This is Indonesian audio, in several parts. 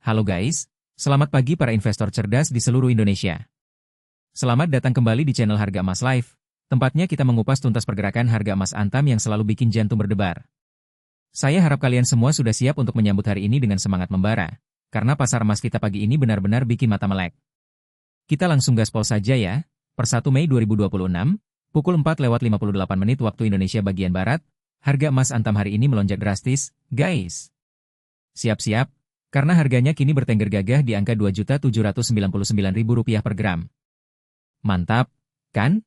Halo guys, selamat pagi para investor cerdas di seluruh Indonesia. Selamat datang kembali di channel Harga Emas Live, tempatnya kita mengupas tuntas pergerakan harga emas Antam yang selalu bikin jantung berdebar. Saya harap kalian semua sudah siap untuk menyambut hari ini dengan semangat membara, karena pasar emas kita pagi ini benar-benar bikin mata melek. Kita langsung gaspol saja ya, per 1 Mei 2026, pukul 4:58 menit waktu Indonesia bagian Barat, harga emas Antam hari ini melonjak drastis, guys. Siap-siap, karena harganya kini bertengger gagah di angka Rp2.799.000 per gram. Mantap, kan?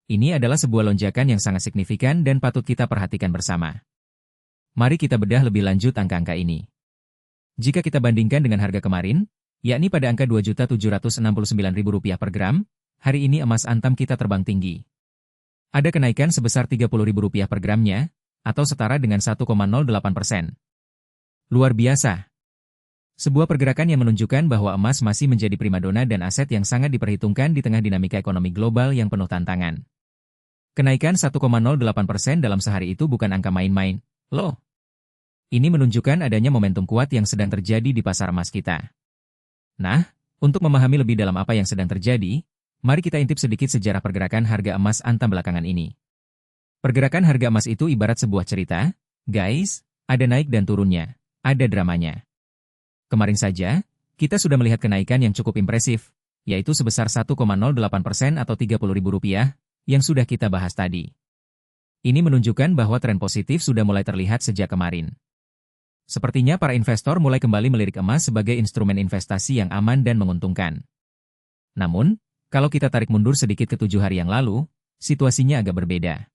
Ini adalah sebuah lonjakan yang sangat signifikan dan patut kita perhatikan bersama. Mari kita bedah lebih lanjut angka-angka ini. Jika kita bandingkan dengan harga kemarin, yakni pada angka Rp2.769.000 per gram, hari ini emas Antam kita terbang tinggi. Ada kenaikan sebesar Rp30.000 per gramnya, atau setara dengan 1,08%. Luar biasa. Sebuah pergerakan yang menunjukkan bahwa emas masih menjadi primadona dan aset yang sangat diperhitungkan di tengah dinamika ekonomi global yang penuh tantangan. Kenaikan 1,08% dalam sehari itu bukan angka main-main, loh. Ini menunjukkan adanya momentum kuat yang sedang terjadi di pasar emas kita. Nah, untuk memahami lebih dalam apa yang sedang terjadi, mari kita intip sedikit sejarah pergerakan harga emas Antam belakangan ini. Pergerakan harga emas itu ibarat sebuah cerita, guys, ada naik dan turunnya, ada dramanya. Kemarin saja, kita sudah melihat kenaikan yang cukup impresif, yaitu sebesar 1,08% atau Rp30.000, yang sudah kita bahas tadi. Ini menunjukkan bahwa tren positif sudah mulai terlihat sejak kemarin. Sepertinya para investor mulai kembali melirik emas sebagai instrumen investasi yang aman dan menguntungkan. Namun, kalau kita tarik mundur sedikit ke 7 hari yang lalu, situasinya agak berbeda.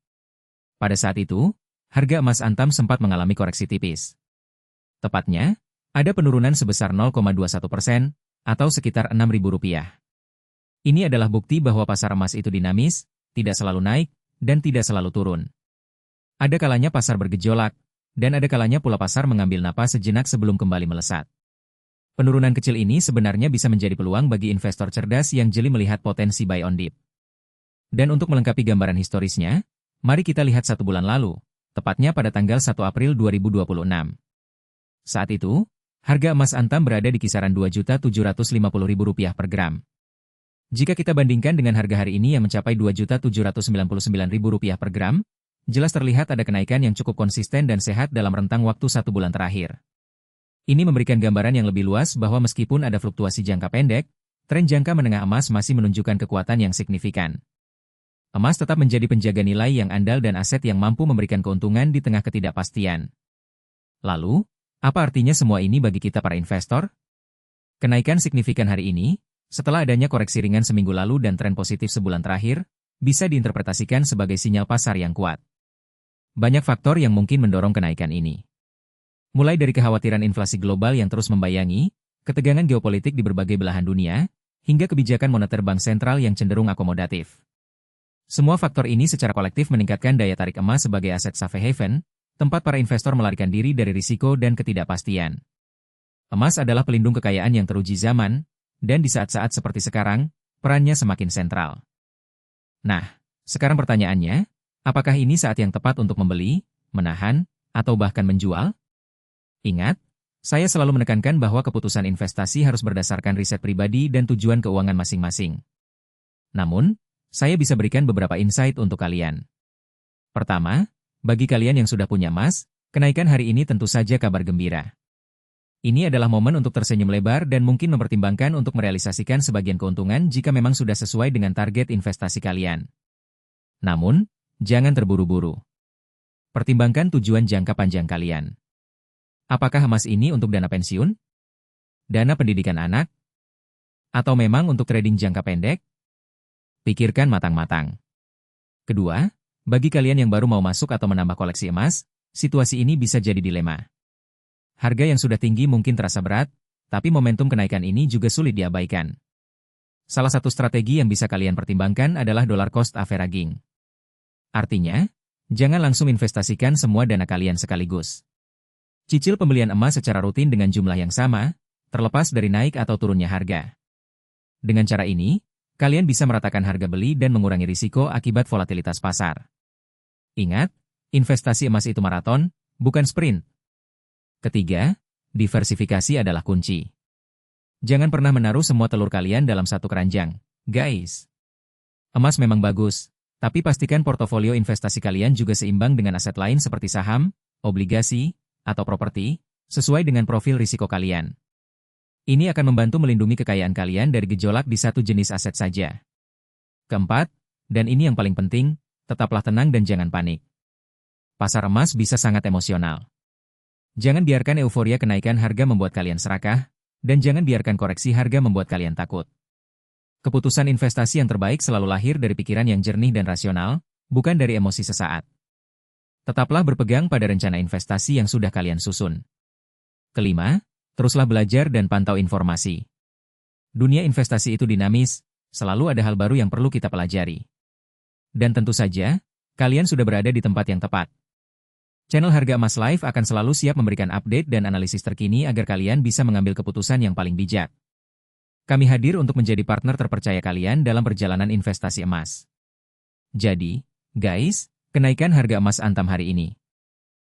Pada saat itu, harga emas Antam sempat mengalami koreksi tipis. Tepatnya, ada penurunan sebesar 0,21%, atau sekitar Rp6.000. Ini adalah bukti bahwa pasar emas itu dinamis, tidak selalu naik, dan tidak selalu turun. Ada kalanya pasar bergejolak, dan ada kalanya pula pasar mengambil napas sejenak sebelum kembali melesat. Penurunan kecil ini sebenarnya bisa menjadi peluang bagi investor cerdas yang jeli melihat potensi buy on dip. Dan untuk melengkapi gambaran historisnya, mari kita lihat 1 bulan lalu, tepatnya pada tanggal 1 April 2026. Saat itu, harga emas Antam berada di kisaran Rp2.750.000 per gram. Jika kita bandingkan dengan harga hari ini yang mencapai Rp2.799.000 per gram, jelas terlihat ada kenaikan yang cukup konsisten dan sehat dalam rentang waktu 1 bulan terakhir. Ini memberikan gambaran yang lebih luas bahwa meskipun ada fluktuasi jangka pendek, tren jangka menengah emas masih menunjukkan kekuatan yang signifikan. Emas tetap menjadi penjaga nilai yang andal dan aset yang mampu memberikan keuntungan di tengah ketidakpastian. Lalu, apa artinya semua ini bagi kita para investor? Kenaikan signifikan hari ini, setelah adanya koreksi ringan seminggu lalu dan tren positif sebulan terakhir, bisa diinterpretasikan sebagai sinyal pasar yang kuat. Banyak faktor yang mungkin mendorong kenaikan ini. Mulai dari kekhawatiran inflasi global yang terus membayangi, ketegangan geopolitik di berbagai belahan dunia, hingga kebijakan moneter bank sentral yang cenderung akomodatif. Semua faktor ini secara kolektif meningkatkan daya tarik emas sebagai aset safe haven, tempat para investor melarikan diri dari risiko dan ketidakpastian. Emas adalah pelindung kekayaan yang teruji zaman, dan di saat-saat seperti sekarang, perannya semakin sentral. Nah, sekarang pertanyaannya, apakah ini saat yang tepat untuk membeli, menahan, atau bahkan menjual? Ingat, saya selalu menekankan bahwa keputusan investasi harus berdasarkan riset pribadi dan tujuan keuangan masing-masing. Namun, saya bisa berikan beberapa insight untuk kalian. Pertama, bagi kalian yang sudah punya emas, kenaikan hari ini tentu saja kabar gembira. Ini adalah momen untuk tersenyum lebar dan mungkin mempertimbangkan untuk merealisasikan sebagian keuntungan jika memang sudah sesuai dengan target investasi kalian. Namun, jangan terburu-buru. Pertimbangkan tujuan jangka panjang kalian. Apakah emas ini untuk dana pensiun? Dana pendidikan anak? Atau memang untuk trading jangka pendek? Pikirkan matang-matang. Kedua, bagi kalian yang baru mau masuk atau menambah koleksi emas, situasi ini bisa jadi dilema. Harga yang sudah tinggi mungkin terasa berat, tapi momentum kenaikan ini juga sulit diabaikan. Salah satu strategi yang bisa kalian pertimbangkan adalah dollar cost averaging. Artinya, jangan langsung investasikan semua dana kalian sekaligus. Cicil pembelian emas secara rutin dengan jumlah yang sama, terlepas dari naik atau turunnya harga. Dengan cara ini, kalian bisa meratakan harga beli dan mengurangi risiko akibat volatilitas pasar. Ingat, investasi emas itu maraton, bukan sprint. Ketiga, diversifikasi adalah kunci. Jangan pernah menaruh semua telur kalian dalam satu keranjang, guys. Emas memang bagus, tapi pastikan portofolio investasi kalian juga seimbang dengan aset lain seperti saham, obligasi, atau properti, sesuai dengan profil risiko kalian. Ini akan membantu melindungi kekayaan kalian dari gejolak di satu jenis aset saja. Keempat, dan ini yang paling penting, tetaplah tenang dan jangan panik. Pasar emas bisa sangat emosional. Jangan biarkan euforia kenaikan harga membuat kalian serakah, dan jangan biarkan koreksi harga membuat kalian takut. Keputusan investasi yang terbaik selalu lahir dari pikiran yang jernih dan rasional, bukan dari emosi sesaat. Tetaplah berpegang pada rencana investasi yang sudah kalian susun. Kelima, teruslah belajar dan pantau informasi. Dunia investasi itu dinamis, selalu ada hal baru yang perlu kita pelajari. Dan tentu saja, kalian sudah berada di tempat yang tepat. Channel Harga Emas Live akan selalu siap memberikan update dan analisis terkini agar kalian bisa mengambil keputusan yang paling bijak. Kami hadir untuk menjadi partner terpercaya kalian dalam perjalanan investasi emas. Jadi, guys, kenaikan harga emas Antam hari ini.